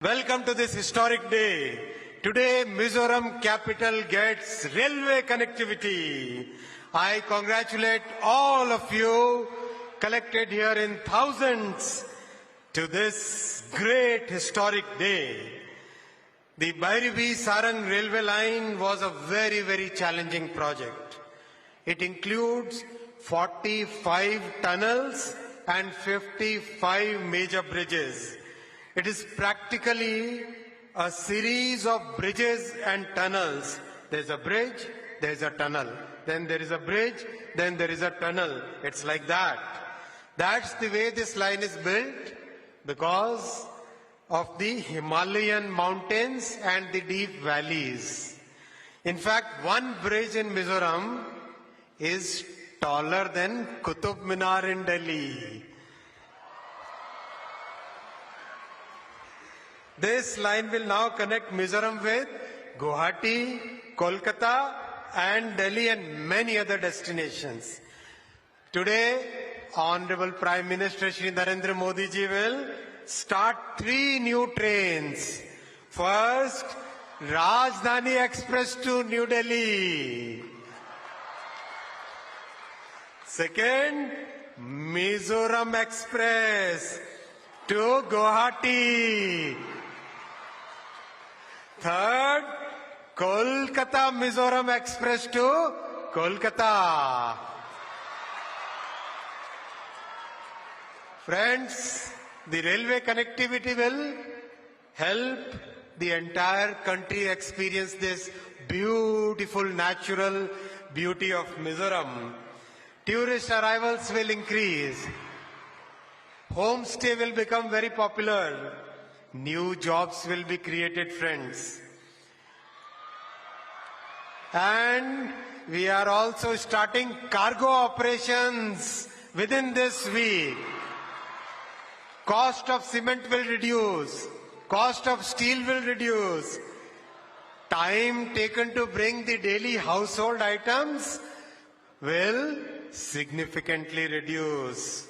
Welcome to this historic day. Today, Mizoram capital gets railway connectivity. I congratulate all of you collected here in thousands to this great historic day. The Bairivi-Sarang railway line was a very, very challenging project. It includes 45 tunnels and 55 major bridges. It is practically a series of bridges and tunnels. There's a bridge, there's a tunnel. Then there is a bridge, then there is a tunnel. It's like that. That's the way this line is built because of the Himalayan mountains and the deep valleys. In fact, one bridge in Mizoram is taller than Qutub Minar in Delhi. This line will now connect Mizoram with Guwahati, Kolkata and Delhi and many other destinations. Today, Honorable Prime Minister Shri Narendra Modi ji will start 3 new trains. First, Rajdhani Express to New Delhi. Second, Mizoram Express to Guwahati. Third, Kolkata Mizoram Express to Kolkata. Friends, the railway connectivity will help the entire country experience this beautiful natural beauty of Mizoram. Tourist arrivals will increase. Homestay will become very popular. New jobs will be created, friends. And we are also starting cargo operations within this week. Cost of cement will reduce. Cost of steel will reduce. Time taken to bring the daily household items will significantly reduce.